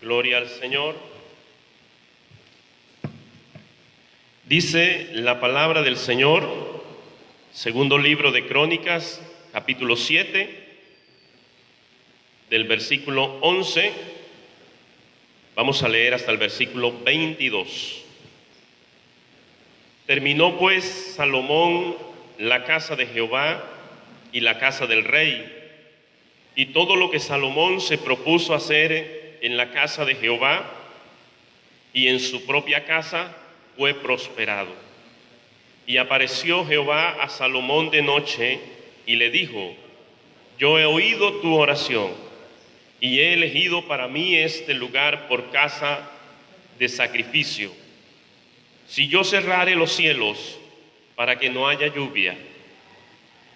Gloria al Señor. Dice la palabra del Señor, segundo libro de Crónicas, capítulo 7, del versículo 11, vamos a leer hasta el versículo 22. Terminó pues Salomón la casa de Jehová y la casa del rey, y todo lo que Salomón se propuso hacer en la casa de Jehová y en su propia casa fue prosperado. Y apareció Jehová a Salomón de noche y le dijo: yo he oído tu oración y he elegido para mí este lugar por casa de sacrificio. Si yo cerrare los cielos para que no haya lluvia,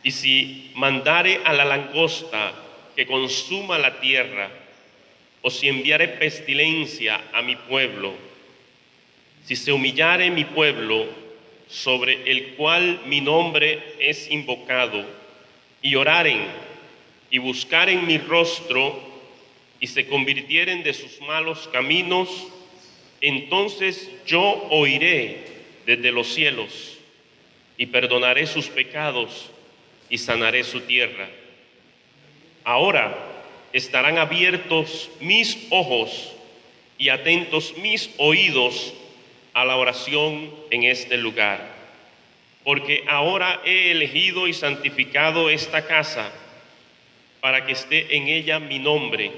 y si mandare a la langosta que consuma la tierra, o si enviare pestilencia a mi pueblo, si se humillare mi pueblo, sobre el cual mi nombre es invocado, y oraren y buscaren mi rostro, y se convirtieren de sus malos caminos, entonces yo oiré desde los cielos, y perdonaré sus pecados, y sanaré su tierra. Ahora estarán abiertos mis ojos y atentos mis oídos a la oración en este lugar, porque ahora he elegido y santificado esta casa para que esté en ella mi nombre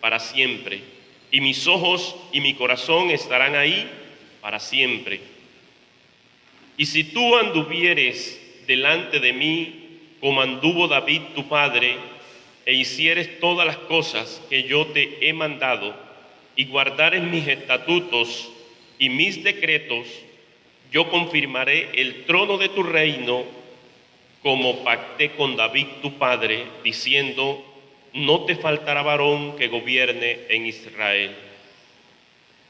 para siempre, y mis ojos y mi corazón estarán ahí para siempre. Y si tú anduvieres delante de mí como anduvo David tu padre, e hicieres todas las cosas que yo te he mandado, y guardares mis estatutos y mis decretos, yo confirmaré el trono de tu reino, como pacté con David tu padre, diciendo: no te faltará varón que gobierne en Israel.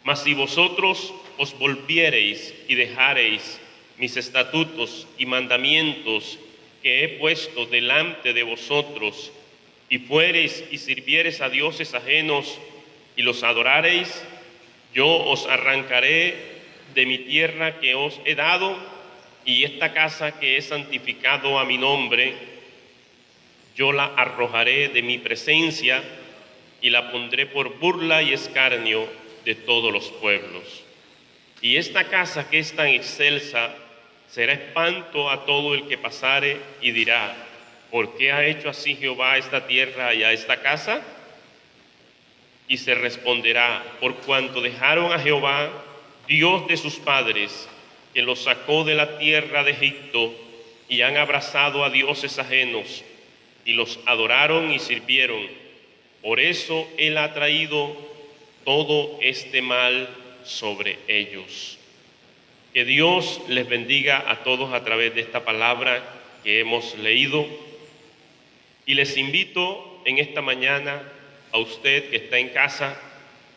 Mas si vosotros os volviereis y dejareis mis estatutos y mandamientos que he puesto delante de vosotros, y fuereis y sirviereis a dioses ajenos y los adorareis, yo os arrancaré de mi tierra que os he dado, y esta casa que he santificado a mi nombre, yo la arrojaré de mi presencia y la pondré por burla y escarnio de todos los pueblos. Y esta casa que es tan excelsa será espanto a todo el que pasare y dirá: ¿por qué ha hecho así Jehová a esta tierra y a esta casa? Y se responderá: por cuanto dejaron a Jehová, Dios de sus padres, que los sacó de la tierra de Egipto, y han abrazado a dioses ajenos, y los adoraron y sirvieron. Por eso Él ha traído todo este mal sobre ellos. Que Dios les bendiga a todos a través de esta palabra que hemos leído. Y les invito en esta mañana a usted que está en casa,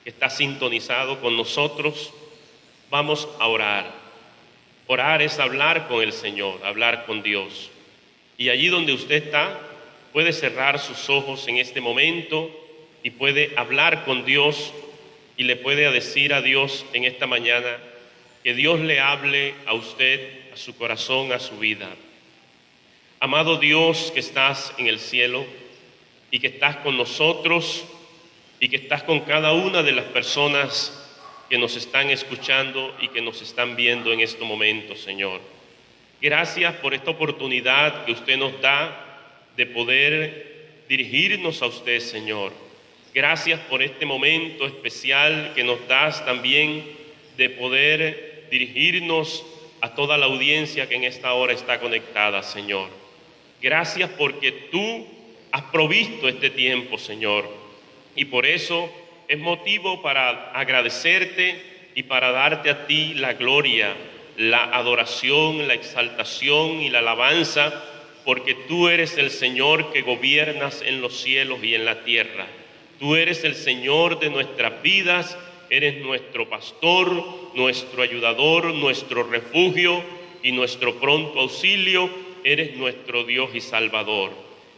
que está sintonizado con nosotros, vamos a orar. Orar es hablar con el Señor, hablar con Dios. Y allí donde usted está, puede cerrar sus ojos en este momento y puede hablar con Dios y le puede decir a Dios en esta mañana que Dios le hable a usted, a su corazón, a su vida. Amado Dios que estás en el cielo y que estás con nosotros y que estás con cada una de las personas que nos están escuchando y que nos están viendo en este momento, Señor. Gracias por esta oportunidad que usted nos da de poder dirigirnos a usted, Señor. Gracias por este momento especial que nos das también de poder dirigirnos a toda la audiencia que en esta hora está conectada, Señor. Gracias porque tú has provisto este tiempo, Señor, y por eso es motivo para agradecerte y para darte a ti la gloria, la adoración, la exaltación y la alabanza, porque tú eres el Señor que gobiernas en los cielos y en la tierra. Tú eres el Señor de nuestras vidas, eres nuestro pastor, nuestro ayudador, nuestro refugio y nuestro pronto auxilio. Eres nuestro Dios y Salvador.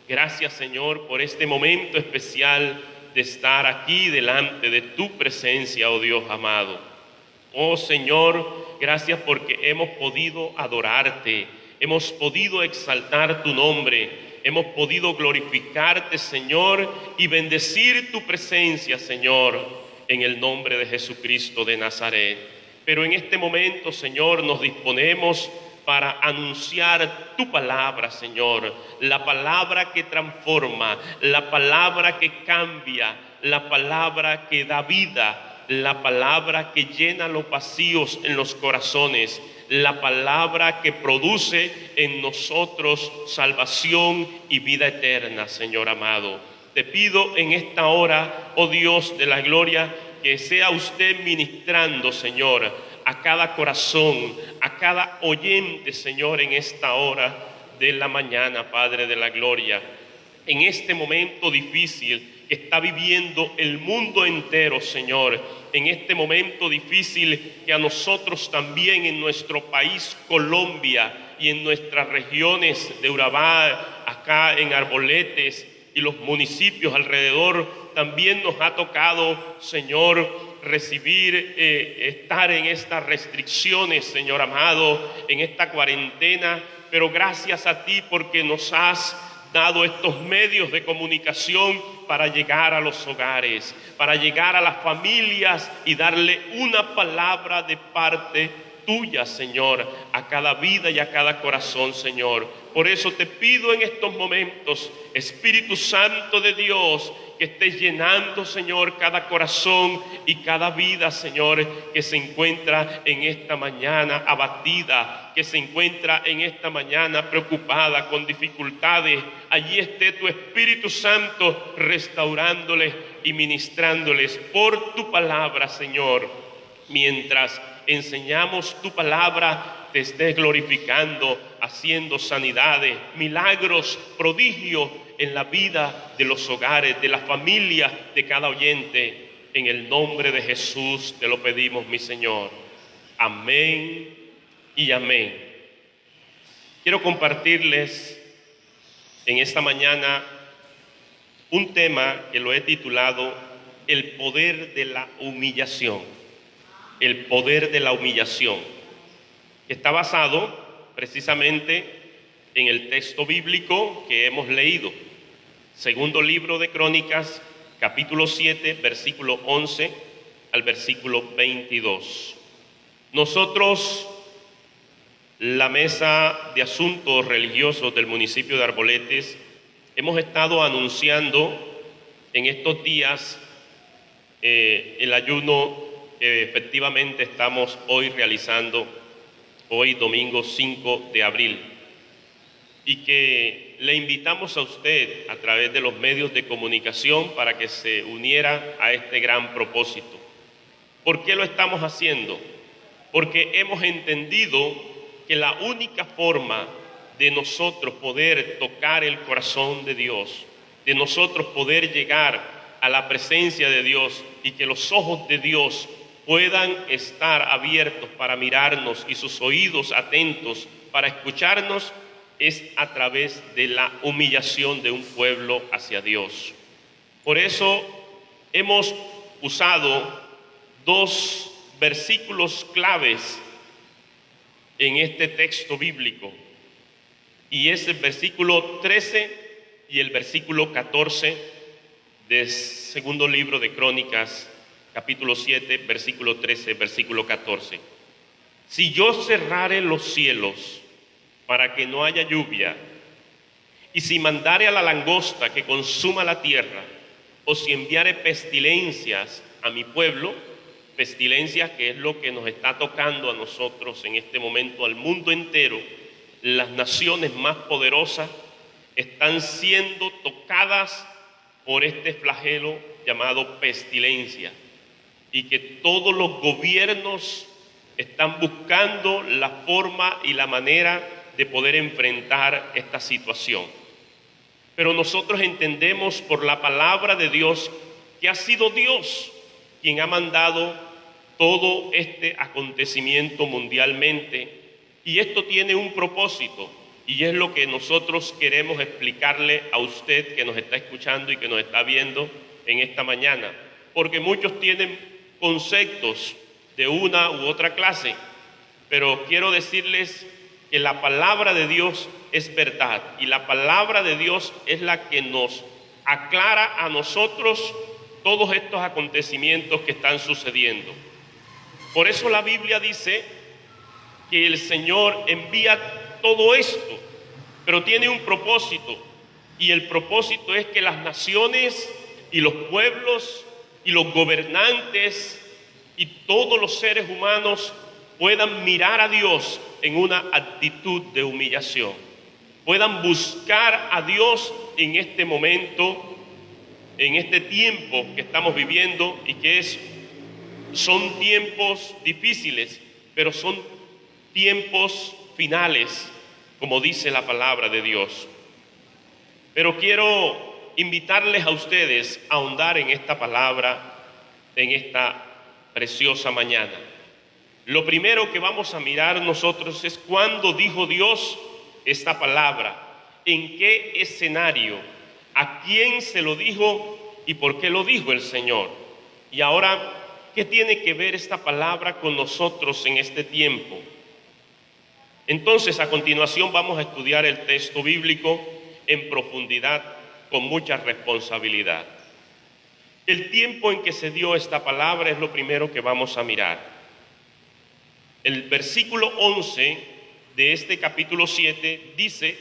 Gracias, Señor, por este momento especial de estar aquí delante de tu presencia, oh Dios amado. Oh Señor, gracias porque hemos podido adorarte, hemos podido exaltar tu nombre, hemos podido glorificarte, Señor, y bendecir tu presencia, Señor, en el nombre de Jesucristo de Nazaret. Pero en este momento, Señor, nos disponemos para anunciar tu palabra, Señor, la palabra que transforma, la palabra que cambia, la palabra que da vida, la palabra que llena los vacíos en los corazones, la palabra que produce en nosotros salvación y vida eterna, Señor amado. Te pido en esta hora, oh Dios de la gloria, que sea usted ministrando, Señor, a cada corazón, a cada oyente, Señor, en esta hora de la mañana, Padre de la gloria. En este momento difícil que está viviendo el mundo entero, Señor, en este momento difícil que a nosotros también en nuestro país Colombia y en nuestras regiones de Urabá, acá en Arboletes y los municipios alrededor, también nos ha tocado, Señor, estar en estas restricciones, Señor amado, en esta cuarentena, pero gracias a ti porque nos has dado estos medios de comunicación para llegar a los hogares, para llegar a las familias y darle una palabra de parte tuya, Señor, a cada vida y a cada corazón, Señor. Por eso te pido en estos momentos, Espíritu Santo de Dios, que estés llenando, Señor, cada corazón y cada vida, Señor, que se encuentra en esta mañana abatida, que se encuentra en esta mañana preocupada, con dificultades. Allí esté tu Espíritu Santo restaurándoles y ministrándoles por tu palabra, Señor. Mientras enseñamos tu palabra, te estés glorificando, haciendo sanidades, milagros, prodigios en la vida de los hogares, de las familias, de cada oyente. En el nombre de Jesús te lo pedimos, mi Señor. Amén y amén. Quiero compartirles en esta mañana un tema que lo he titulado El poder de la humillación. El poder de la humillación. Está basado precisamente en el texto bíblico que hemos leído. Segundo libro de Crónicas, capítulo 7, versículo 11 al versículo 22. Nosotros, la Mesa de Asuntos Religiosos del municipio de Arboletes, hemos estado anunciando en estos días el ayuno que efectivamente estamos hoy realizando, hoy domingo 5 de abril, y que le invitamos a usted a través de los medios de comunicación para que se uniera a este gran propósito. ¿Por qué lo estamos haciendo? Porque hemos entendido que la única forma de nosotros poder tocar el corazón de Dios, de nosotros poder llegar a la presencia de Dios y que los ojos de Dios puedan estar abiertos para mirarnos y sus oídos atentos para escucharnos, es a través de la humillación de un pueblo hacia Dios. Por eso hemos usado dos versículos claves en este texto bíblico, y es el versículo 13 y el versículo 14 del segundo libro de Crónicas, capítulo 7, versículo 13, versículo 14. Si yo cerrare los cielos para que no haya lluvia, y si mandare a la langosta que consuma la tierra, o si enviare pestilencias a mi pueblo, pestilencias que es lo que nos está tocando a nosotros en este momento, al mundo entero, las naciones más poderosas están siendo tocadas por este flagelo llamado pestilencia, y que todos los gobiernos están buscando la forma y la manera de poder enfrentar esta situación. Pero nosotros entendemos por la palabra de Dios que ha sido Dios quien ha mandado todo este acontecimiento mundialmente, y esto tiene un propósito, y es lo que nosotros queremos explicarle a usted que nos está escuchando y que nos está viendo en esta mañana, porque muchos tienen conceptos de una u otra clase, pero quiero decirles que la palabra de Dios es verdad y la palabra de Dios es la que nos aclara a nosotros todos estos acontecimientos que están sucediendo. Por eso la Biblia dice que el Señor envía todo esto, pero tiene un propósito, y el propósito es que las naciones y los pueblos y los gobernantes y todos los seres humanos puedan mirar a Dios en una actitud de humillación, puedan buscar a Dios en este momento, en este tiempo que estamos viviendo y que son tiempos difíciles, pero son tiempos finales, como dice la palabra de Dios. Pero quiero invitarles a ustedes a ahondar en esta palabra, en esta preciosa mañana. Lo primero que vamos a mirar nosotros es cuándo dijo Dios esta palabra, en qué escenario, a quién se lo dijo y por qué lo dijo el Señor. Y ahora, ¿qué tiene que ver esta palabra con nosotros en este tiempo? Entonces, a continuación vamos a estudiar el texto bíblico en profundidad, con mucha responsabilidad. El tiempo en que se dio esta palabra es lo primero que vamos a mirar. El versículo 11 de este capítulo 7 dice: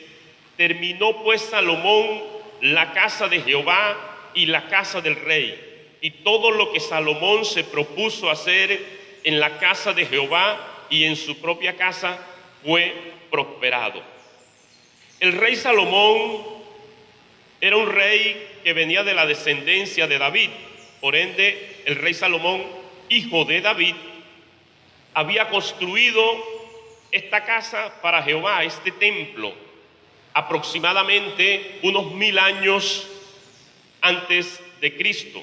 terminó pues Salomón la casa de Jehová y la casa del rey, y todo lo que Salomón se propuso hacer en la casa de Jehová y en su propia casa fue prosperado. El rey Salomón era un rey que venía de la descendencia de David. Por ende, el rey Salomón, hijo de David, había construido esta casa para Jehová, este templo, aproximadamente unos 1000 años antes de Cristo.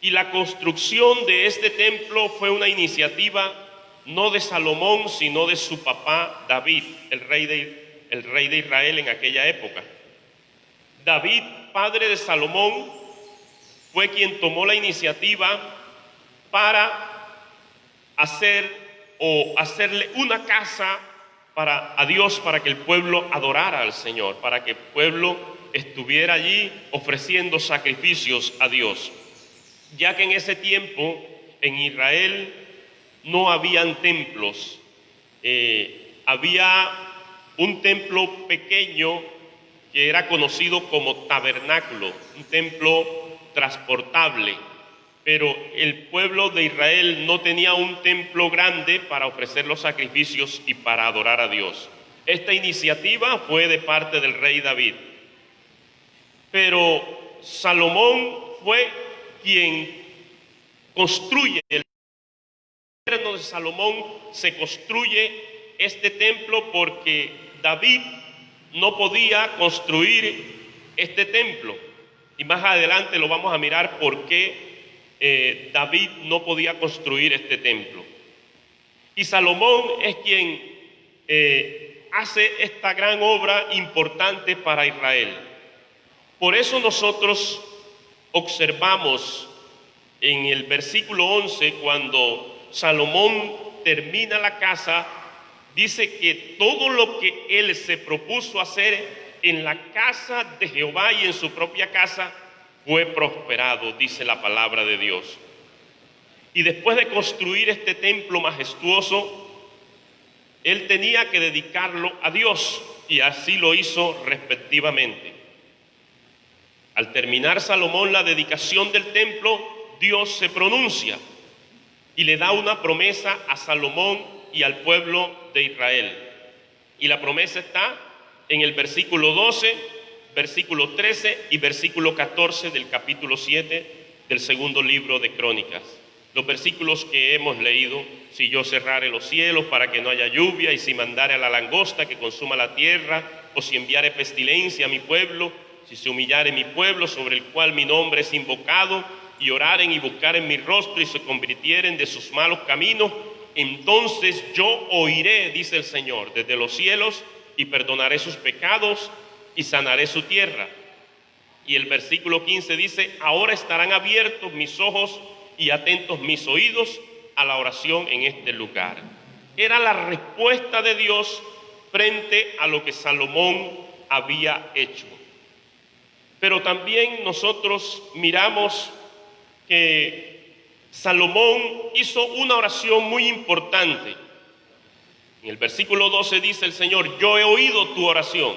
Y la construcción de este templo fue una iniciativa no de Salomón, sino de su papá David, el rey de Israel en aquella época. David, padre de Salomón, fue quien tomó la iniciativa para hacerle una casa a Dios, para que el pueblo adorara al Señor, para que el pueblo estuviera allí ofreciendo sacrificios a Dios, ya que en ese tiempo en Israel no habían templos. Había un templo pequeño que era conocido como tabernáculo, un templo transportable, pero el pueblo de Israel no tenía un templo grande para ofrecer los sacrificios y para adorar a Dios. Esta iniciativa fue de parte del rey David, pero Salomón fue quien construye. El gobierno de Salomón se construye este templo porque David no podía construir este templo, y más adelante lo vamos a mirar por qué David no podía construir este templo. Y Salomón es quien hace esta gran obra importante para Israel. Por eso nosotros observamos en el versículo 11, cuando Salomón termina la casa, dice que todo lo que él se propuso hacer en la casa de Jehová y en su propia casa fue prosperado, dice la palabra de Dios. Y después de construir este templo majestuoso, él tenía que dedicarlo a Dios, y así lo hizo respectivamente. Al terminar Salomón la dedicación del templo, Dios se pronuncia y le da una promesa a Salomón y al pueblo de Israel. Y la promesa está en el versículo 12, versículo 13 y versículo 14 del capítulo 7 del segundo libro de Crónicas. Los versículos que hemos leído: si yo cerrare los cielos para que no haya lluvia, y si mandare a la langosta que consuma la tierra, o si enviare pestilencia a mi pueblo, si se humillare mi pueblo sobre el cual mi nombre es invocado, y oraren y buscaren mi rostro y se convirtieren de sus malos caminos, entonces yo oiré, dice el Señor, desde los cielos, y perdonaré sus pecados y sanaré su tierra. Y el versículo 15 dice, ahora estarán abiertos mis ojos y atentos mis oídos a la oración en este lugar. Era la respuesta de Dios frente a lo que Salomón había hecho. Pero también nosotros miramos que Salomón hizo una oración muy importante. En el versículo 12 dice el Señor, yo he oído tu oración.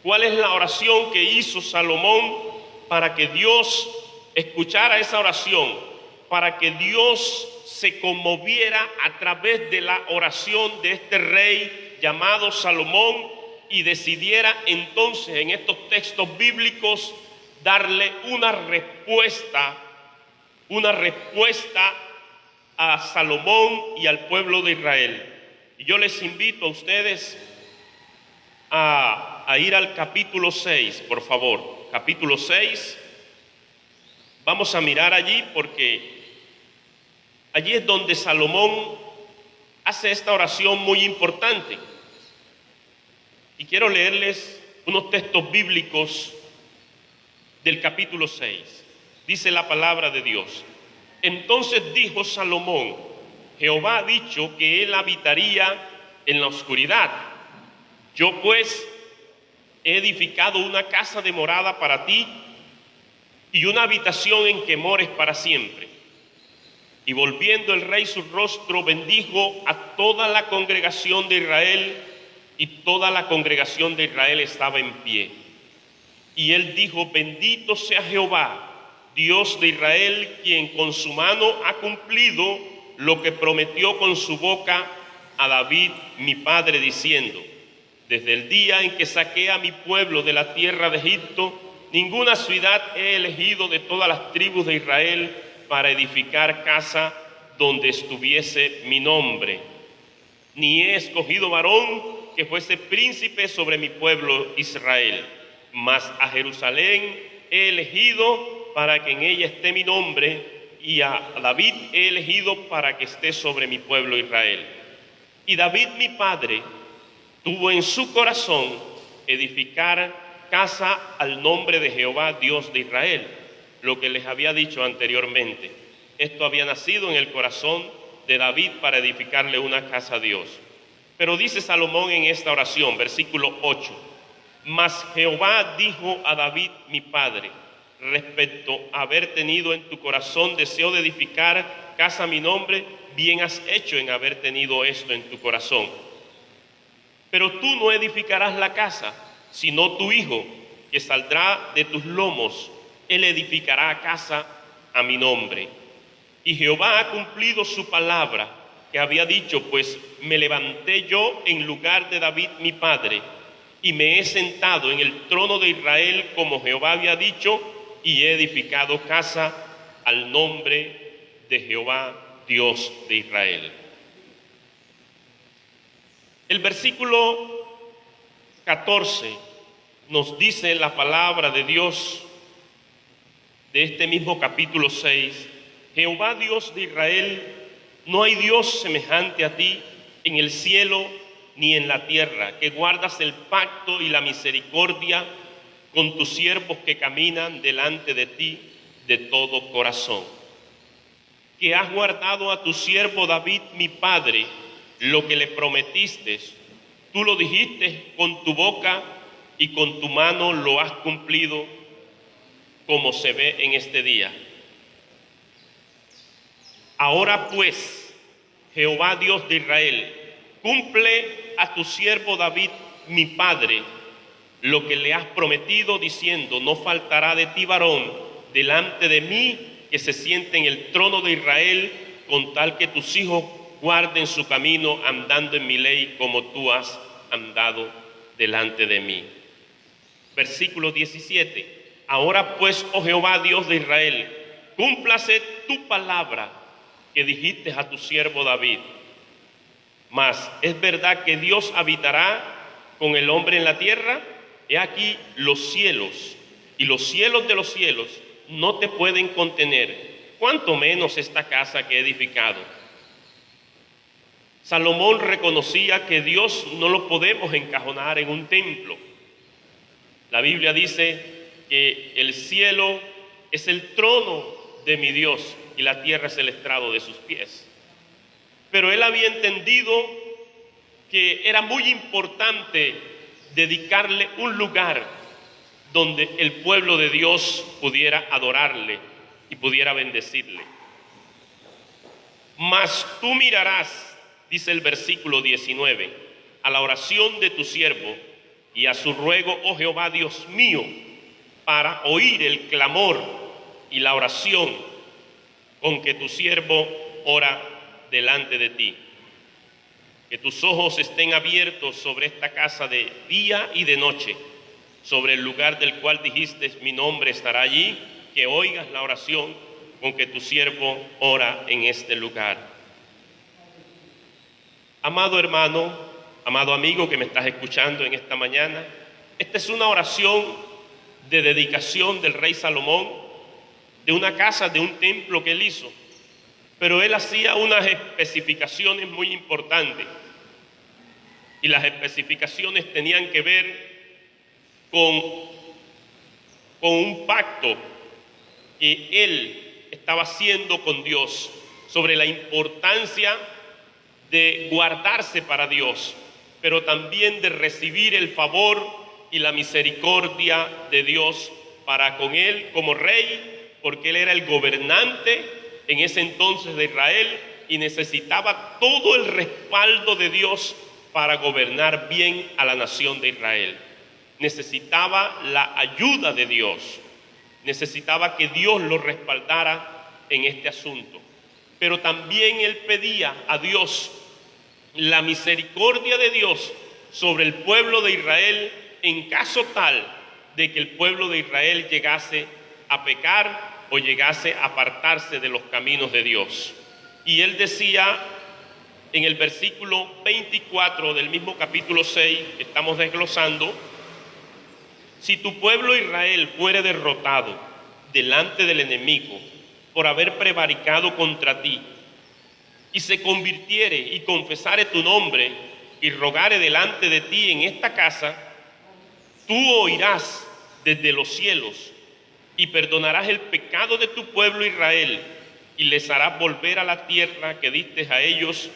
¿Cuál es la oración que hizo Salomón para que Dios escuchara esa oración? Para que Dios se conmoviera a través de la oración de este rey llamado Salomón y decidiera entonces en estos textos bíblicos darle una respuesta a Salomón y al pueblo de Israel. Y yo les invito a ustedes a ir al capítulo 6, por favor. Capítulo 6. Vamos a mirar allí porque allí es donde Salomón hace esta oración muy importante. Y quiero leerles unos textos bíblicos del capítulo 6. Dice la palabra de Dios. Entonces dijo Salomón, Jehová ha dicho que él habitaría en la oscuridad. Yo pues he edificado una casa de morada para ti y una habitación en que mores para siempre. Y volviendo el rey su rostro, bendijo a toda la congregación de Israel, y toda la congregación de Israel estaba en pie. Y él dijo, bendito sea Jehová, Dios de Israel, quien con su mano ha cumplido lo que prometió con su boca a David, mi padre, diciendo, desde el día en que saqué a mi pueblo de la tierra de Egipto, ninguna ciudad he elegido de todas las tribus de Israel para edificar casa donde estuviese mi nombre, ni he escogido varón que fuese príncipe sobre mi pueblo Israel, mas a Jerusalén he elegido para que en ella esté mi nombre, y a David he elegido para que esté sobre mi pueblo Israel. Y David mi padre tuvo en su corazón edificar casa al nombre de Jehová Dios de Israel, lo que les había dicho anteriormente. Esto había nacido en el corazón de David para edificarle una casa a Dios. Pero dice Salomón en esta oración, versículo 8, mas Jehová dijo a David mi padre, respecto a haber tenido en tu corazón deseo de edificar casa a mi nombre, bien has hecho en haber tenido esto en tu corazón. Pero tú no edificarás la casa, sino tu hijo, que saldrá de tus lomos, él edificará casa a mi nombre. Y Jehová ha cumplido su palabra que había dicho, pues me levanté yo en lugar de David mi padre, y me he sentado en el trono de Israel como Jehová había dicho, y he edificado casa al nombre de Jehová Dios de Israel. El versículo 14 nos dice la palabra de Dios de este mismo capítulo 6, Jehová Dios de Israel, no hay Dios semejante a ti en el cielo ni en la tierra, que guardas el pacto y la misericordia con tus siervos que caminan delante de ti de todo corazón. Que has guardado a tu siervo David mi padre, lo que le prometiste, tú lo dijiste con tu boca y con tu mano lo has cumplido, como se ve en este día. Ahora pues, Jehová Dios de Israel, cumple a tu siervo David mi padre lo que le has prometido, diciendo, no faltará de ti varón delante de mí que se siente en el trono de Israel, con tal que tus hijos guarden su camino andando en mi ley como tú has andado delante de mí. Versículo 17. Ahora pues, oh Jehová Dios de Israel, cúmplase tu palabra que dijiste a tu siervo David. Mas, ¿es verdad que Dios habitará con el hombre en la tierra? He aquí los cielos, y los cielos de los cielos no te pueden contener, cuanto menos esta casa que he edificado. Salomón reconocía que Dios no lo podemos encajonar en un templo. La Biblia dice que el cielo es el trono de mi Dios y la tierra es el estrado de sus pies. Pero él había entendido que era muy importante dedicarle un lugar donde el pueblo de Dios pudiera adorarle y pudiera bendecirle. Mas tú mirarás, dice el versículo 19, a la oración de tu siervo y a su ruego, oh Jehová Dios mío, para oír el clamor y la oración con que tu siervo ora delante de ti. Que tus ojos estén abiertos sobre esta casa de día y de noche, sobre el lugar del cual dijiste, mi nombre estará allí, que oigas la oración con que tu siervo ora en este lugar. Amado hermano, amado amigo que me estás escuchando en esta mañana, esta es una oración de dedicación del rey Salomón, de una casa, de un templo que él hizo. Pero él hacía unas especificaciones muy importantes. Y las especificaciones tenían que ver con un pacto que él estaba haciendo con Dios sobre la importancia de guardarse para Dios, pero también de recibir el favor y la misericordia de Dios para con él como rey, porque él era el gobernante en ese entonces de Israel y necesitaba todo el respaldo de Dios para gobernar bien a la nación de Israel. Necesitaba la ayuda de Dios, necesitaba que Dios lo respaldara en este asunto. Pero también él pedía a Dios la misericordia de Dios sobre el pueblo de Israel en caso tal de que el pueblo de Israel llegase a pecar o llegase a apartarse de los caminos de Dios. Y él decía en el versículo 24 del mismo capítulo 6 que estamos desglosando: si tu pueblo Israel fuere derrotado delante del enemigo por haber prevaricado contra ti, y se convirtiere y confesare tu nombre y rogare delante de ti en esta casa, tú oirás desde los cielos y perdonarás el pecado de tu pueblo Israel y les harás volver a la tierra que diste a ellos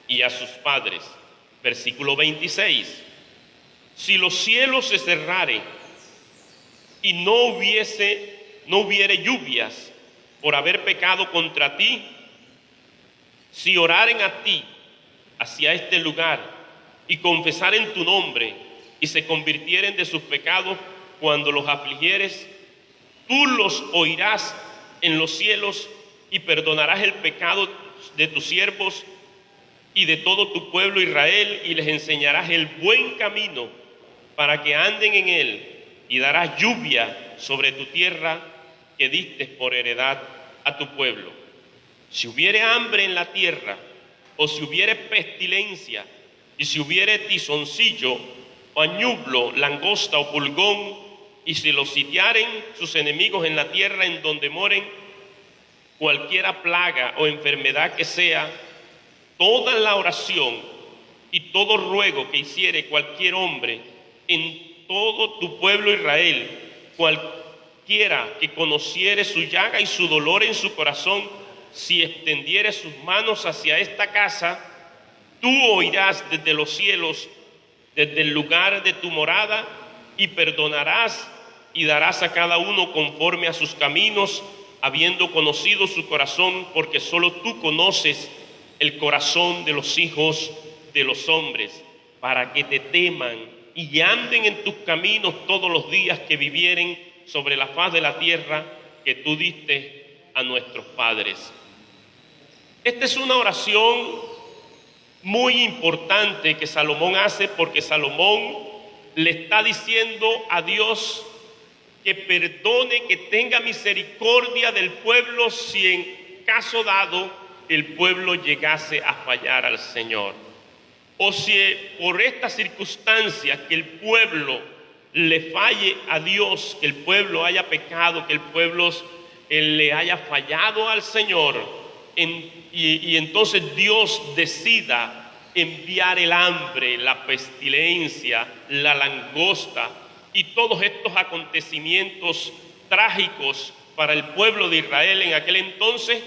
y a sus padres. Versículo 26. Si los cielos se cerraren y no hubiere lluvias por haber pecado contra ti, si oraren a ti hacia este lugar y confesaren tu nombre y se convirtieren de sus pecados cuando los afligieres, tú los oirás en los cielos y perdonarás el pecado de tus siervos y de todo tu pueblo Israel y les enseñarás el buen camino para que anden en él y darás lluvia sobre tu tierra que diste por heredad a tu pueblo. Si hubiere hambre en la tierra, o si hubiere pestilencia, y si hubiere tizoncillo, o añublo, langosta o pulgón, y si los sitiaren sus enemigos en la tierra en donde moren, cualquiera plaga o enfermedad que sea, toda la oración y todo ruego que hiciere cualquier hombre en todo tu pueblo Israel, cualquiera que conociere su llaga y su dolor en su corazón, si extendiere sus manos hacia esta casa, tú oirás desde los cielos, desde el lugar de tu morada, y perdonarás y darás a cada uno conforme a sus caminos, habiendo conocido su corazón, porque solo tú conoces el corazón de los hijos de los hombres, para que te teman y anden en tus caminos todos los días que vivieren sobre la faz de la tierra que tú diste a nuestros padres. Esta es una oración muy importante que Salomón hace, porque Salomón le está diciendo a Dios que perdone, que tenga misericordia del pueblo si en caso dado el pueblo llegase a fallar al Señor. O si por estas circunstancias que el pueblo le falle a Dios, que el pueblo haya pecado, que el pueblo le haya fallado al Señor, y entonces Dios decida enviar el hambre, la pestilencia, la langosta y todos estos acontecimientos trágicos para el pueblo de Israel en aquel entonces,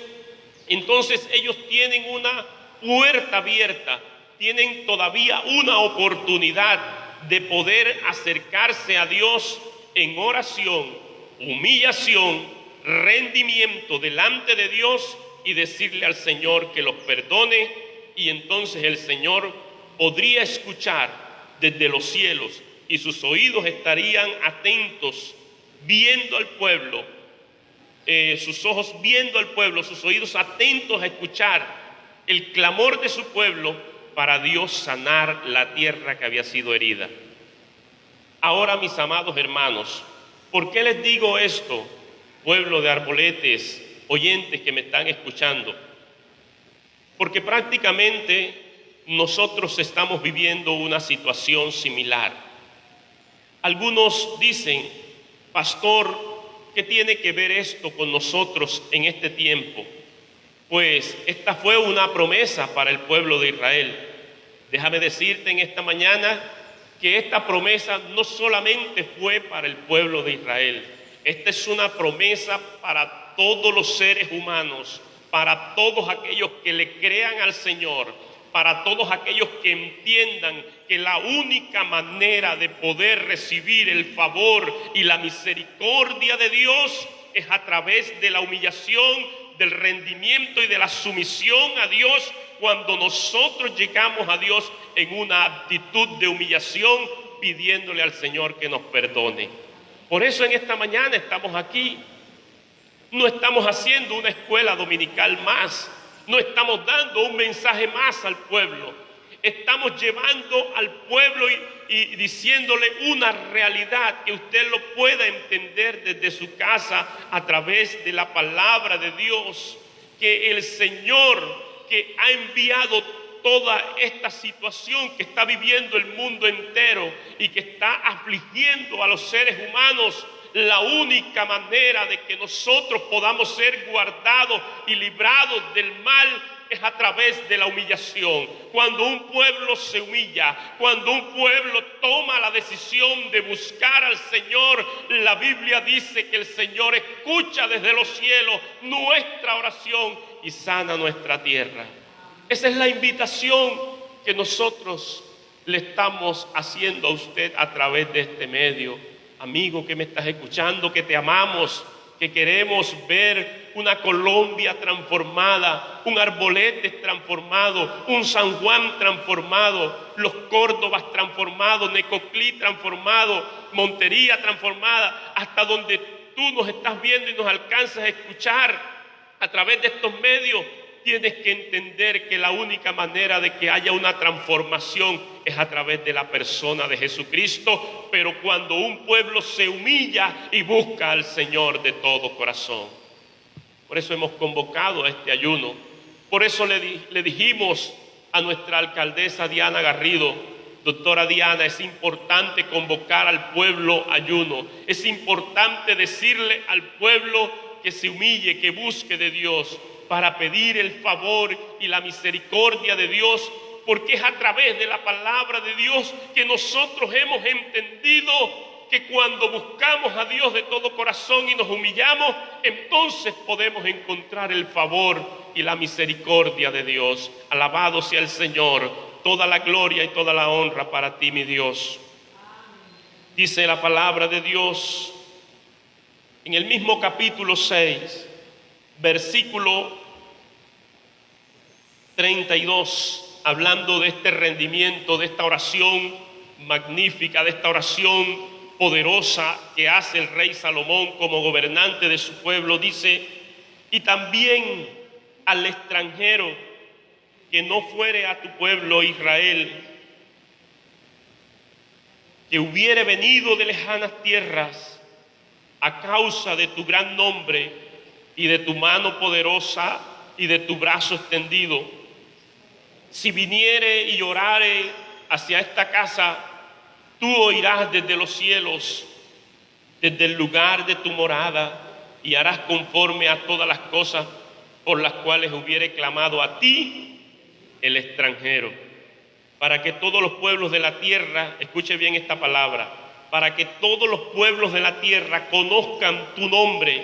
entonces ellos tienen una puerta abierta, tienen todavía una oportunidad de poder acercarse a Dios en oración, humillación, rendimiento delante de Dios y decirle al Señor que los perdone, y entonces el Señor podría escuchar desde los cielos y sus oídos estarían atentos viendo al pueblo, sus ojos viendo al pueblo, sus oídos atentos a escuchar el clamor de su pueblo para Dios sanar la tierra que había sido herida. Ahora, mis amados hermanos, ¿por qué les digo esto, pueblo de Arboletes, oyentes que me están escuchando? Porque prácticamente nosotros estamos viviendo una situación similar. Algunos dicen, pastor, ¿qué tiene que ver esto con nosotros en este tiempo? Pues esta fue una promesa para el pueblo de Israel. Déjame decirte en esta mañana que esta promesa no solamente fue para el pueblo de Israel. Esta es una promesa para todos los seres humanos, para todos aquellos que le crean al Señor, para todos aquellos que entiendan que la única manera de poder recibir el favor y la misericordia de Dios es a través de la humillación, del rendimiento y de la sumisión a Dios. Cuando nosotros llegamos a Dios en una actitud de humillación, pidiéndole al Señor que nos perdone. Por eso en esta mañana estamos aquí. No estamos haciendo una escuela dominical más, no estamos dando un mensaje más al pueblo. Estamos llevando al pueblo y diciéndole una realidad que usted lo pueda entender desde su casa a través de la palabra de Dios, que el Señor que ha enviado toda esta situación que está viviendo el mundo entero y que está afligiendo a los seres humanos, la única manera de que nosotros podamos ser guardados y librados del mal es a través de la humillación. Cuando un pueblo se humilla, cuando un pueblo toma la decisión de buscar al Señor, la Biblia dice que el Señor escucha desde los cielos nuestra oración y sana nuestra tierra. Esa es la invitación que nosotros le estamos haciendo a usted a través de este medio. Amigo que me estás escuchando, que te amamos, que queremos ver una Colombia transformada, un Arboletes transformado, un San Juan transformado, los Córdobas transformados, Necoclí transformado, Montería transformada, hasta donde tú nos estás viendo y nos alcanzas a escuchar a través de estos medios. Tienes que entender que la única manera de que haya una transformación es a través de la persona de Jesucristo, pero cuando un pueblo se humilla y busca al Señor de todo corazón. Por eso hemos convocado a este ayuno. Por eso le dijimos a nuestra alcaldesa Diana Garrido, doctora Diana, es importante convocar al pueblo a ayuno. Es importante decirle al pueblo que se humille, que busque de Dios, para pedir el favor y la misericordia de Dios, porque es a través de la palabra de Dios que nosotros hemos entendido que cuando buscamos a Dios de todo corazón y nos humillamos, entonces podemos encontrar el favor y la misericordia de Dios. Alabado sea el Señor, toda la gloria y toda la honra para ti, mi Dios. Dice la palabra de Dios en el mismo capítulo 6, versículo 32, hablando de este rendimiento, de esta oración magnífica, de esta oración poderosa que hace el rey Salomón como gobernante de su pueblo. Dice: y también al extranjero que no fuere a tu pueblo Israel, que hubiere venido de lejanas tierras a causa de tu gran nombre y de tu mano poderosa y de tu brazo extendido, si viniere y orare hacia esta casa, tú oirás desde los cielos, desde el lugar de tu morada, y harás conforme a todas las cosas por las cuales hubiere clamado a ti el extranjero, para que todos los pueblos de la tierra, escuche bien esta palabra, para que todos los pueblos de la tierra conozcan tu nombre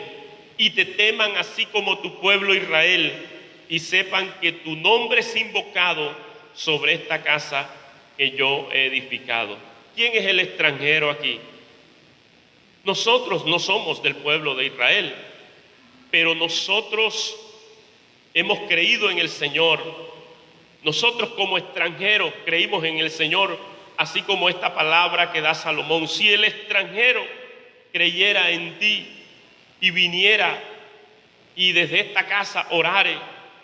y te teman así como tu pueblo Israel, y sepan que tu nombre es invocado sobre esta casa que yo he edificado. ¿Quién es el extranjero aquí? Nosotros no somos del pueblo de Israel, pero nosotros hemos creído en el Señor. Nosotros como extranjeros creímos en el Señor, así como esta palabra que da Salomón: si el extranjero creyera en ti y viniera y desde esta casa orare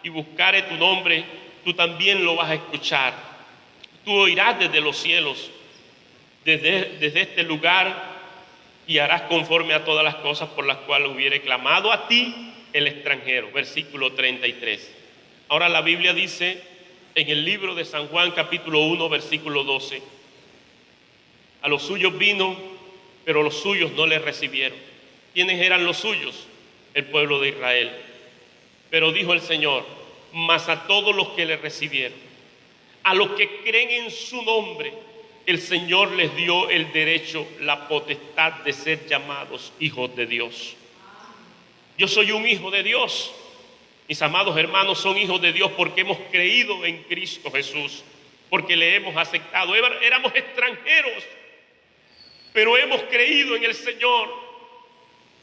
y buscare tu nombre, tú también lo vas a escuchar. Tú oirás desde los cielos, desde este lugar, y harás conforme a todas las cosas por las cuales hubiere clamado a ti el extranjero. Versículo 33. Ahora la Biblia dice en el libro de San Juan capítulo 1 versículo 12: a los suyos vino, pero los suyos no le recibieron. ¿Quiénes eran los suyos? El pueblo de Israel. Pero dijo el Señor: mas a todos los que le recibieron, a los que creen en su nombre, el Señor les dio el derecho, la potestad de ser llamados hijos de Dios. Yo soy un hijo de Dios. Mis amados hermanos son hijos de Dios porque hemos creído en Cristo Jesús, porque le hemos aceptado. Éramos extranjeros, pero hemos creído en el Señor,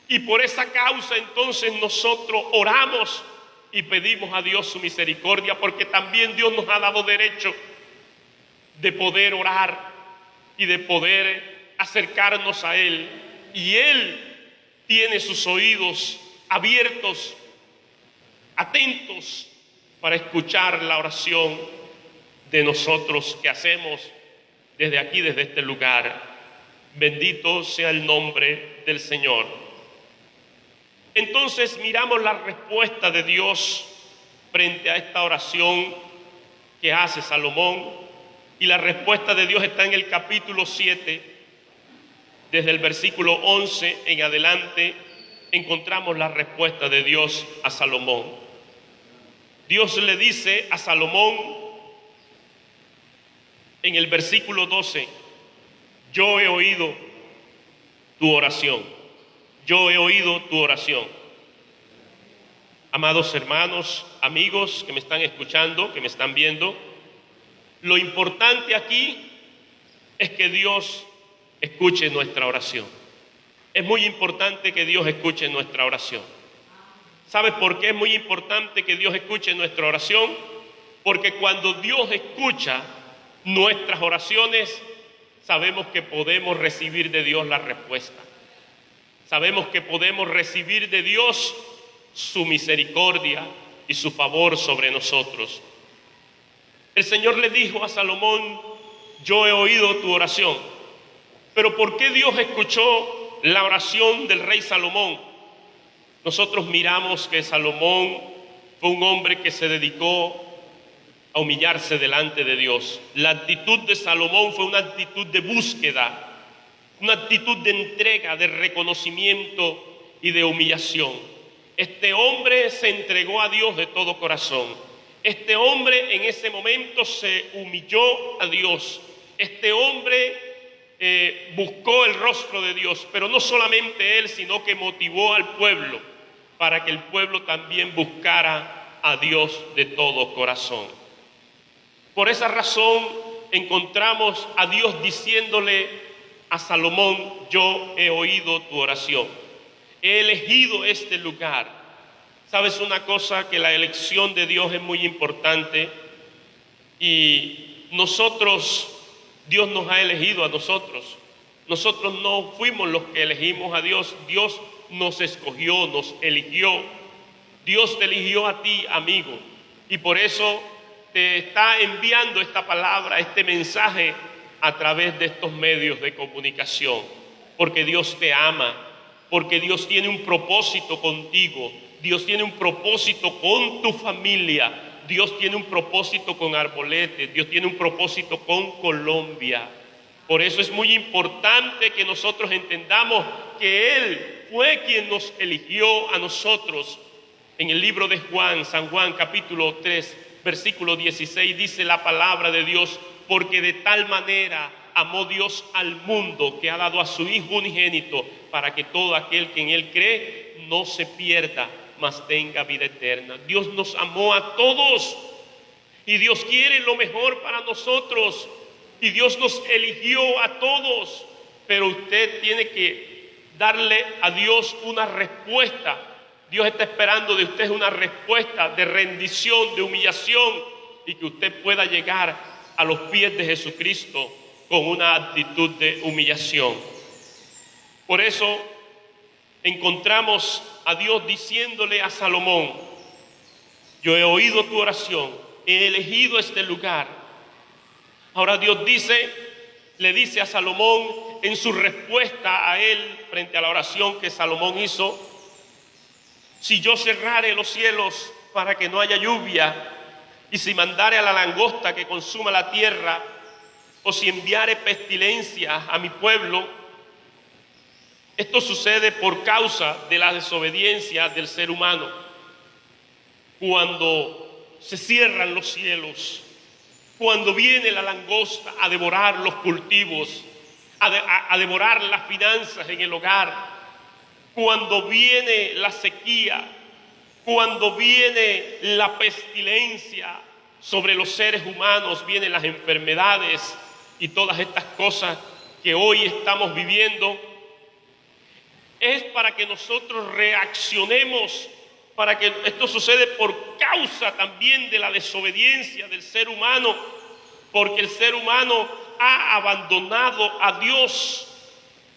y por esa causa entonces nosotros oramos y pedimos a Dios su misericordia, porque también Dios nos ha dado derecho de poder orar y de poder acercarnos a Él, y Él tiene sus oídos abiertos, atentos para escuchar la oración de nosotros que hacemos desde aquí, desde este lugar. Bendito sea el nombre del Señor. Entonces miramos la respuesta de Dios frente a esta oración que hace Salomón, y la respuesta de Dios está en el capítulo 7, desde el versículo 11 en adelante encontramos la respuesta de Dios a Salomón. Dios le dice a Salomón en el versículo 12: yo he oído tu oración, yo he oído tu oración. Amados hermanos, amigos que me están escuchando, que me están viendo, lo importante aquí es que Dios escuche nuestra oración. Es muy importante que Dios escuche nuestra oración. ¿Sabes por qué es muy importante que Dios escuche nuestra oración? Porque cuando Dios escucha nuestras oraciones, sabemos que podemos recibir de Dios la respuesta. Sabemos que podemos recibir de Dios su misericordia y su favor sobre nosotros. El Señor le dijo a Salomón: yo he oído tu oración. Pero ¿por qué Dios escuchó la oración del rey Salomón? Nosotros miramos que Salomón fue un hombre que se dedicó a humillarse delante de Dios. La actitud de Salomón fue una actitud de búsqueda, una actitud de entrega, de reconocimiento y de humillación. Este hombre se entregó a Dios de todo corazón. Este hombre en ese momento se humilló a Dios. Este hombre buscó el rostro de Dios, pero no solamente él, sino que motivó al pueblo para que el pueblo también buscara a Dios de todo corazón. Por esa razón encontramos a Dios diciéndole a Salomón: yo he oído tu oración, he elegido este lugar. ¿Sabes una cosa? Que la elección de Dios es muy importante, y Dios nos ha elegido a nosotros. Nosotros no fuimos los que elegimos a Dios. Dios nos escogió, nos eligió. Dios te eligió a ti, amigo, y por eso te está enviando esta palabra, este mensaje a través de estos medios de comunicación, porque Dios te ama, porque Dios tiene un propósito contigo, Dios tiene un propósito con tu familia, Dios tiene un propósito con Arbolete, Dios tiene un propósito con Colombia. Por eso es muy importante que nosotros entendamos que Él fue quien nos eligió a nosotros. En el libro de Juan, San Juan capítulo 3, versículo 16, dice la palabra de Dios: porque de tal manera amó Dios al mundo, que ha dado a su Hijo unigénito, para que todo aquel que en Él cree no se pierda, mas tenga vida eterna. Dios nos amó a todos y Dios quiere lo mejor para nosotros y Dios nos eligió a todos, pero usted tiene que darle a Dios una respuesta. Dios está esperando de usted una respuesta de rendición, de humillación, y que usted pueda llegar a los pies de Jesucristo con una actitud de humillación. Por eso encontramos a Dios diciéndole a Salomón: yo he oído tu oración, he elegido este lugar. Ahora Dios le dice a Salomón en su respuesta a él frente a la oración que Salomón hizo: si yo cerrare los cielos para que no haya lluvia, y si mandare a la langosta que consuma la tierra, o si enviare pestilencia a mi pueblo, esto sucede por causa de la desobediencia del ser humano. Cuando se cierran los cielos, cuando viene la langosta a devorar los cultivos, a devorar las finanzas en el hogar, cuando viene la sequía, cuando viene la pestilencia sobre los seres humanos, vienen las enfermedades y todas estas cosas que hoy estamos viviendo, es para que nosotros reaccionemos, para que esto sucede por causa también de la desobediencia del ser humano, porque el ser humano ha abandonado a Dios,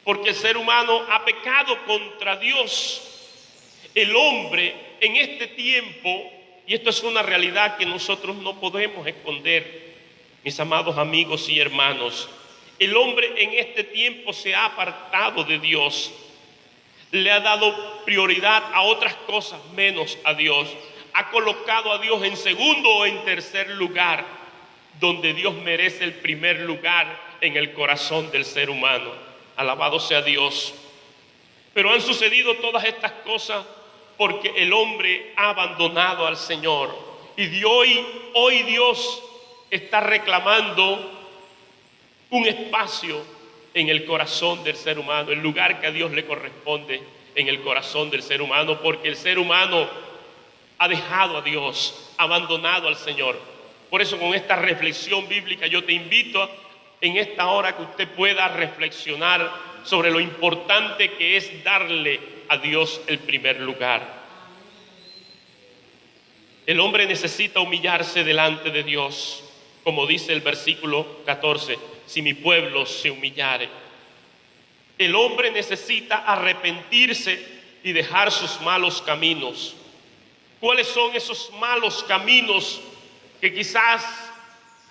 porque el ser humano ha pecado contra Dios. El hombre en este tiempo, y esto es una realidad que nosotros no podemos esconder, mis amados amigos y hermanos, el hombre en este tiempo se ha apartado de Dios, le ha dado prioridad a otras cosas menos a Dios, ha colocado a Dios en segundo o en tercer lugar, donde Dios merece el primer lugar en el corazón del ser humano. Alabado sea Dios. Pero han sucedido todas estas cosas porque el hombre ha abandonado al Señor. Y hoy Dios está reclamando un espacio en el corazón del ser humano, el lugar que a Dios le corresponde en el corazón del ser humano, porque el ser humano ha dejado a Dios, ha abandonado al Señor. Por eso con esta reflexión bíblica yo te invito en esta hora que usted pueda reflexionar sobre lo importante que es darle a Dios el primer lugar. El hombre necesita humillarse delante de Dios, como dice el versículo 14, si mi pueblo se humillare. El hombre necesita arrepentirse y dejar sus malos caminos. ¿Cuáles son esos malos caminos que quizás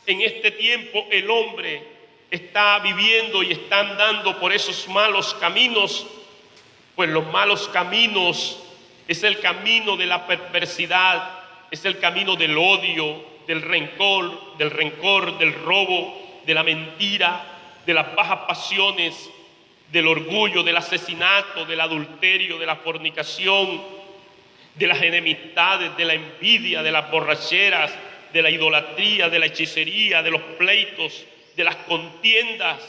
en este tiempo el hombre está viviendo y está andando por esos malos caminos? Pues los malos caminos es el camino de la perversidad, es el camino del odio, del rencor, del robo, de la mentira, de las bajas pasiones, del orgullo, del asesinato, del adulterio, de la fornicación, de las enemistades, de la envidia, de las borracheras, de la idolatría, de la hechicería, de los pleitos, de las contiendas.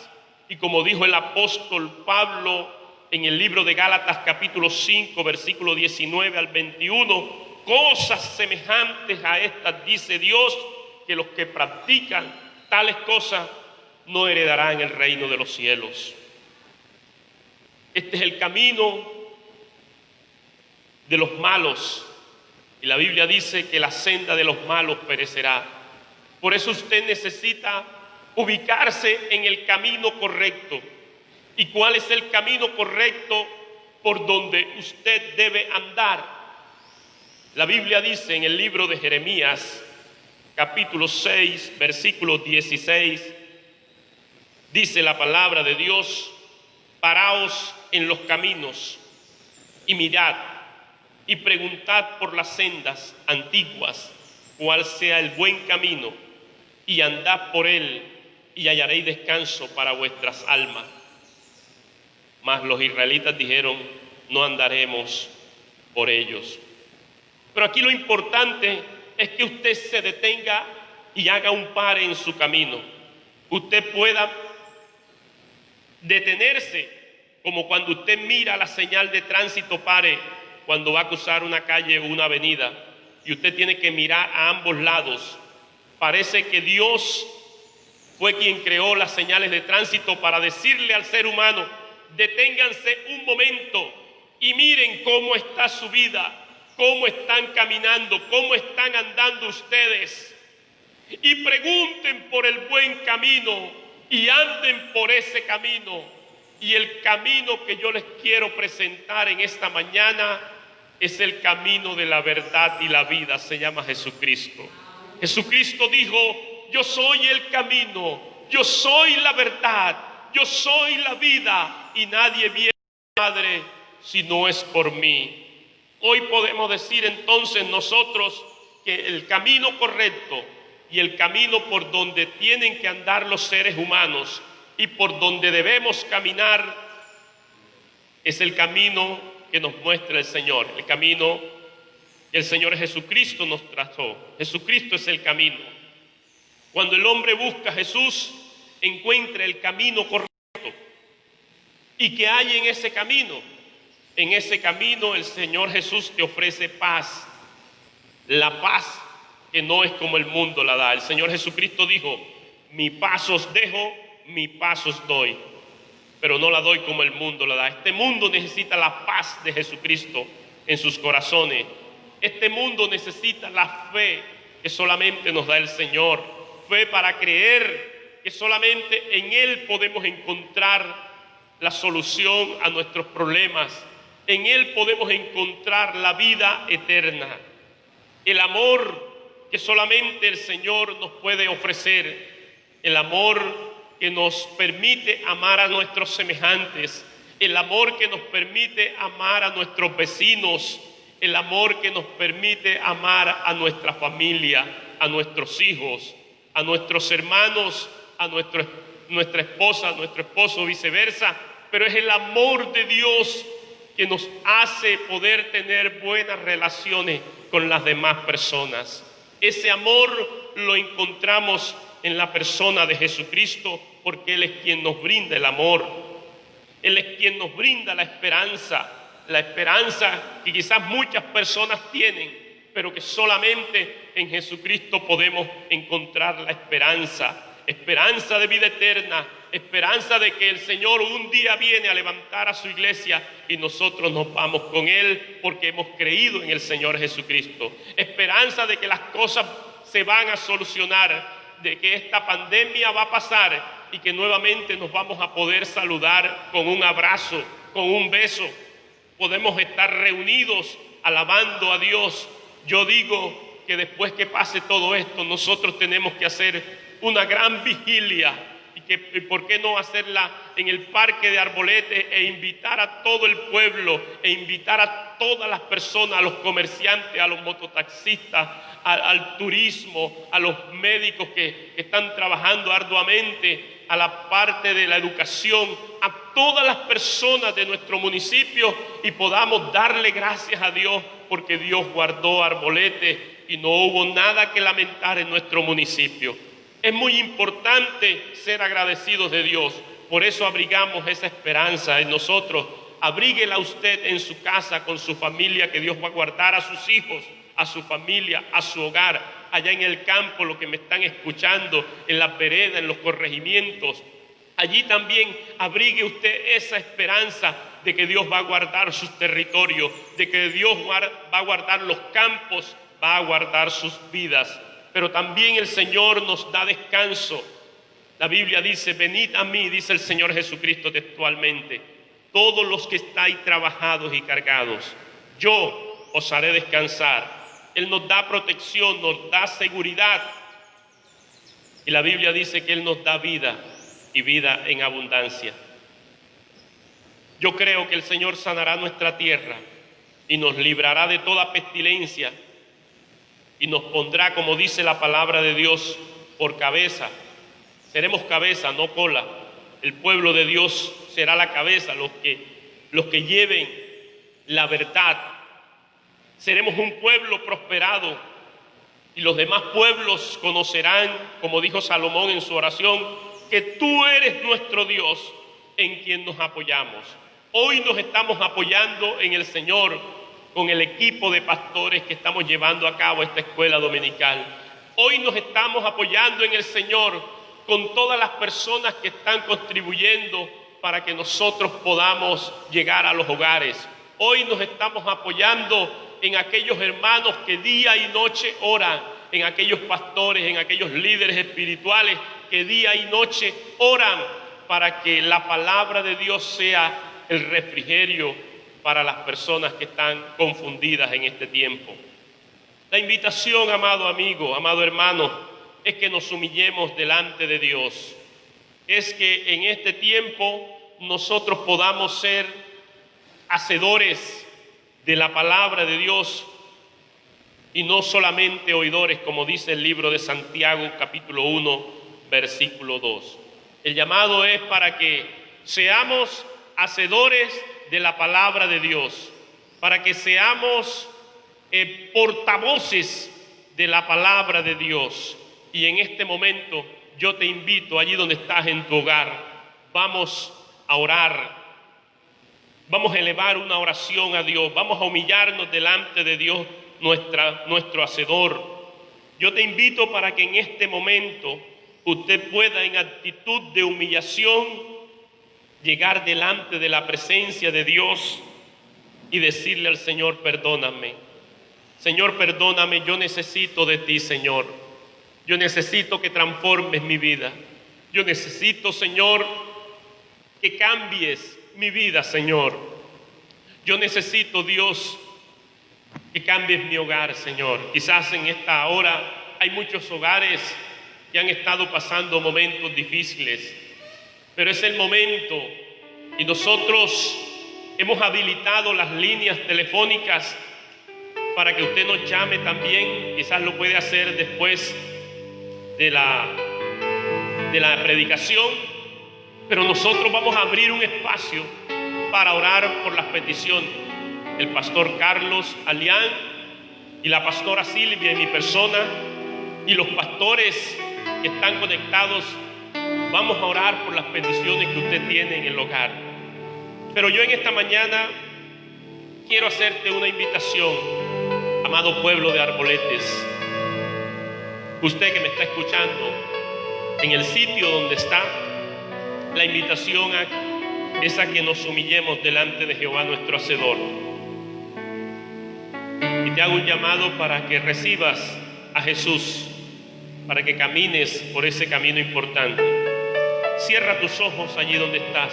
Y como dijo el apóstol Pablo en el libro de Gálatas capítulo 5, versículo 19 al 21, cosas semejantes a estas dice Dios, que los que practican tales cosas no heredarán el reino de los cielos. Este es el camino de los malos, y la Biblia dice que la senda de los malos perecerá. Por eso usted necesita ubicarse en el camino correcto. ¿Y cuál es el camino correcto por donde usted debe andar? La Biblia dice en el libro de Jeremías, capítulo 6, versículo 16, dice la palabra de Dios: paraos en los caminos y mirad y preguntad por las sendas antiguas cuál sea el buen camino, y andad por él y hallaréis descanso para vuestras almas. Mas los israelitas dijeron: no andaremos por ellos. Pero aquí lo importante es que usted se detenga y haga un pare en su camino. Usted pueda Detenerse, como cuando usted mira la señal de tránsito pare cuando va a cruzar una calle o una avenida y usted tiene que mirar a ambos lados. Parece que Dios fue quien creó las señales de tránsito para decirle al ser humano: deténganse un momento y miren cómo está su vida, cómo están caminando, cómo están andando ustedes, y pregunten por el buen camino y anden por ese camino. Y el camino que yo les quiero presentar en esta mañana es el camino de la verdad y la vida, se llama Jesucristo. Jesucristo dijo: yo soy el camino, yo soy la verdad, yo soy la vida, y nadie viene al Padre si no es por mí. Hoy podemos decir entonces nosotros que el camino correcto y el camino por donde tienen que andar los seres humanos y por donde debemos caminar es el camino que nos muestra el Señor, el camino que el Señor Jesucristo nos trazó. Jesucristo es el camino. Cuando el hombre busca a Jesús, encuentra el camino correcto. ¿Y qué hay en ese camino? En ese camino el Señor Jesús te ofrece paz, la paz que no es como el mundo la da. El Señor Jesucristo dijo: mi paz os dejo, mi paz os doy, pero no la doy como el mundo la da. Este mundo necesita la paz de Jesucristo en sus corazones. Este mundo necesita la fe que solamente nos da el Señor, fe para creer que solamente en Él podemos encontrar la solución a nuestros problemas. En Él podemos encontrar la vida eterna, el amor que solamente el Señor nos puede ofrecer, el amor que nos permite amar a nuestros semejantes, el amor que nos permite amar a nuestros vecinos, el amor que nos permite amar a nuestra familia, a nuestros hijos, a nuestros hermanos, a nuestra esposa, a nuestro esposo, viceversa. Pero es el amor de Dios que nos hace poder tener buenas relaciones con las demás personas. Ese amor lo encontramos en la persona de Jesucristo, porque Él es quien nos brinda el amor. Él es quien nos brinda la esperanza que quizás muchas personas tienen, pero que solamente en Jesucristo podemos encontrar la esperanza de vida eterna, esperanza de que el Señor un día viene a levantar a su iglesia y nosotros nos vamos con Él porque hemos creído en el Señor Jesucristo. Esperanza de que las cosas se van a solucionar, de que esta pandemia va a pasar y que nuevamente nos vamos a poder saludar con un abrazo, con un beso. Podemos estar reunidos alabando a Dios. Yo digo que después que pase todo esto, nosotros tenemos que hacer una gran vigilia. Y por qué no hacerla en el parque de Arbolete e invitar a todo el pueblo, e invitar a todas las personas, a los comerciantes, a los mototaxistas, al turismo, a los médicos que están trabajando arduamente, a la parte de la educación, a todas las personas de nuestro municipio, y podamos darle gracias a Dios porque Dios guardó Arbolete y no hubo nada que lamentar en nuestro municipio. Es muy importante ser agradecidos de Dios, por eso abrigamos esa esperanza en nosotros. Abríguela usted en su casa, con su familia, que Dios va a guardar a sus hijos, a su familia, a su hogar, allá en el campo, los que me están escuchando, en la vereda, en los corregimientos. Allí también abrigue usted esa esperanza de que Dios va a guardar sus territorios, de que Dios va a guardar los campos, va a guardar sus vidas. Pero también el Señor nos da descanso. La Biblia dice: venid a mí, dice el Señor Jesucristo textualmente, todos los que estáis trabajados y cargados, yo os haré descansar. Él nos da protección, nos da seguridad. Y la Biblia dice que Él nos da vida y vida en abundancia. Yo creo que el Señor sanará nuestra tierra y nos librará de toda pestilencia y nos pondrá, como dice la palabra de Dios, por cabeza. Seremos cabeza, no cola. El pueblo de Dios será la cabeza, los que lleven la verdad. Seremos un pueblo prosperado y los demás pueblos conocerán, como dijo Salomón en su oración, que tú eres nuestro Dios, en quien nos apoyamos. Hoy nos estamos apoyando en el Señor con el equipo de pastores que estamos llevando a cabo esta escuela dominical. Hoy nos estamos apoyando en el Señor con todas las personas que están contribuyendo para que nosotros podamos llegar a los hogares. Hoy nos estamos apoyando en aquellos hermanos que día y noche oran, en aquellos pastores, en aquellos líderes espirituales que día y noche oran para que la palabra de Dios sea el refrigerio para las personas que están confundidas en este tiempo. La invitación, amado amigo, amado hermano, es que nos humillemos delante de Dios. Es que en este tiempo nosotros podamos ser hacedores de la palabra de Dios y no solamente oidores, como dice el libro de Santiago, capítulo 1, versículo 2. El llamado es para que seamos hacedores de la palabra de Dios, para que seamos portavoces de la palabra de Dios. Y en este momento yo te invito, allí donde estás en tu hogar, vamos a orar, vamos a elevar una oración a Dios, vamos a humillarnos delante de Dios, nuestro hacedor. Yo te invito para que en este momento usted pueda, en actitud de humillación, llegar delante de la presencia de Dios y decirle al Señor: perdóname. Señor, perdóname, yo necesito de ti, Señor. Yo necesito que transformes mi vida. Yo necesito, Señor, que cambies mi vida, Señor. Yo necesito, Dios, que cambies mi hogar, Señor. Quizás en esta hora hay muchos hogares que han estado pasando momentos difíciles, pero es el momento y nosotros hemos habilitado las líneas telefónicas para que usted nos llame también. Quizás lo puede hacer después de la predicación, pero nosotros vamos a abrir un espacio para orar por las peticiones. El pastor Carlos Alián y la pastora Silvia y mi persona y los pastores que están conectados, vamos a orar por las peticiones que usted tiene en el hogar. Pero yo en esta mañana quiero hacerte una invitación, amado pueblo de Arboletes. Usted que me está escuchando, en el sitio donde está, la invitación es a que nos humillemos delante de Jehová nuestro Hacedor. Y te hago un llamado para que recibas a Jesús, para que camines por ese camino importante. Cierra tus ojos allí donde estás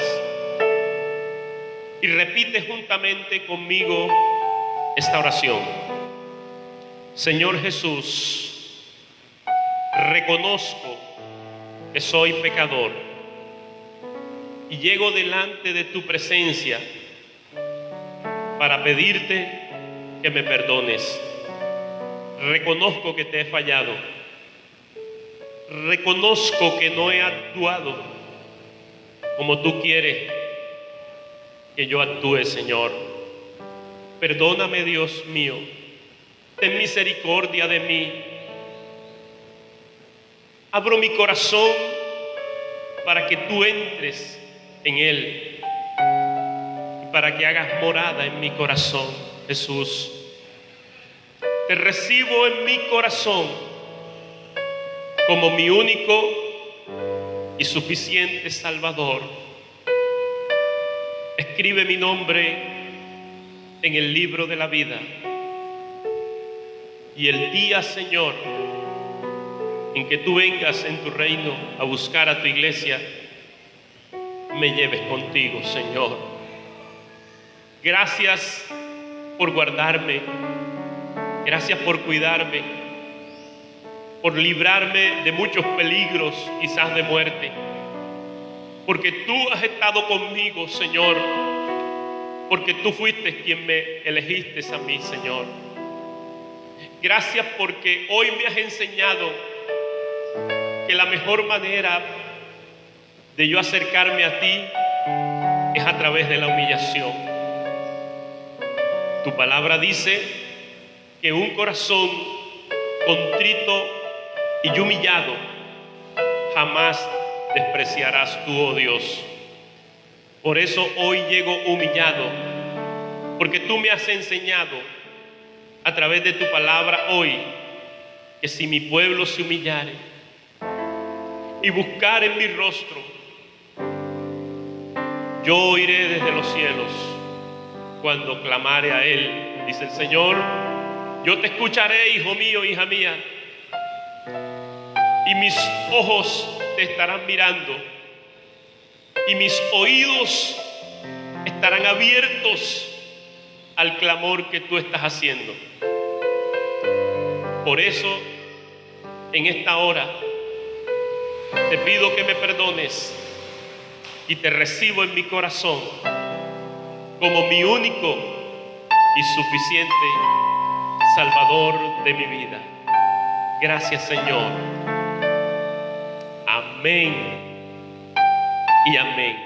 y repite juntamente conmigo esta oración. Señor Jesús, reconozco que soy pecador y llego delante de tu presencia para pedirte que me perdones. Reconozco que te he fallado. Reconozco que no he actuado como tú quieres que yo actúe, Señor. Perdóname, Dios mío. Ten misericordia de mí. Abro mi corazón para que tú entres en él y para que hagas morada en mi corazón, Jesús. Te recibo en mi corazón como mi único y suficiente Salvador. Escribe mi nombre en el libro de la vida. Y el día, Señor, en que tú vengas en tu reino a buscar a tu iglesia, me lleves contigo, Señor. Gracias por guardarme. Gracias por cuidarme, por librarme de muchos peligros, quizás de muerte. Porque tú has estado conmigo, Señor. Porque tú fuiste quien me elegiste a mí, Señor. Gracias porque hoy me has enseñado que la mejor manera de yo acercarme a ti es a través de la humillación. Tu palabra dice que un corazón contrito y humillado jamás despreciarás tú, oh Dios. Por eso hoy llego humillado, porque tú me has enseñado a través de tu palabra hoy que si mi pueblo se humillare y buscar en mi rostro, yo oiré desde los cielos cuando clamare a Él. Dice el Señor, yo te escucharé, hijo mío, hija mía, y mis ojos te estarán mirando y mis oídos estarán abiertos al clamor que tú estás haciendo. Por eso, en esta hora, te pido que me perdones y te recibo en mi corazón como mi único y suficiente Salvador de mi vida. Gracias, Señor. Amén y amén.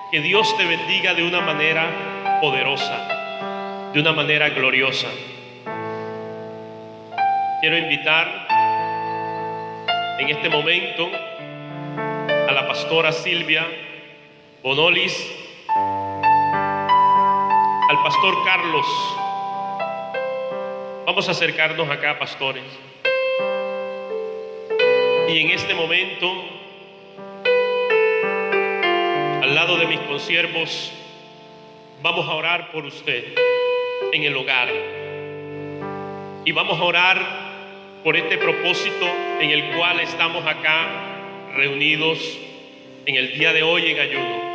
Que Dios te bendiga de una manera poderosa, de una manera gloriosa. Quiero invitar en este momento a la pastora Silvia Bonolis, al pastor Carlos. Vamos a acercarnos acá, pastores. Y en este momento, al lado de mis consiervos, vamos a orar por usted en el hogar. Y vamos a orar por este propósito en el cual estamos acá reunidos en el día de hoy en ayuno.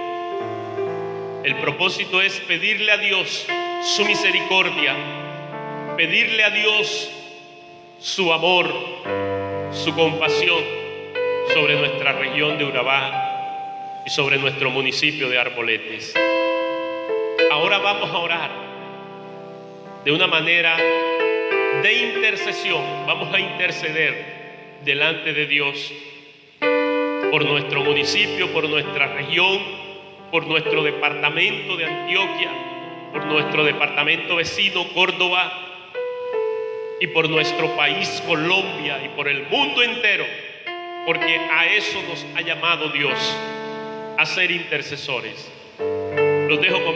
El propósito es pedirle a Dios su misericordia, pedirle a Dios su amor, su compasión sobre nuestra región de Urabá y sobre nuestro municipio de Arboletes. Ahora vamos a orar de una manera de intercesión. Vamos a interceder delante de Dios por nuestro municipio, por nuestra región, por nuestro departamento de Antioquia, por nuestro departamento vecino Córdoba y por nuestro país Colombia y por el mundo entero, porque a eso nos ha llamado Dios, a ser intercesores. Los dejo con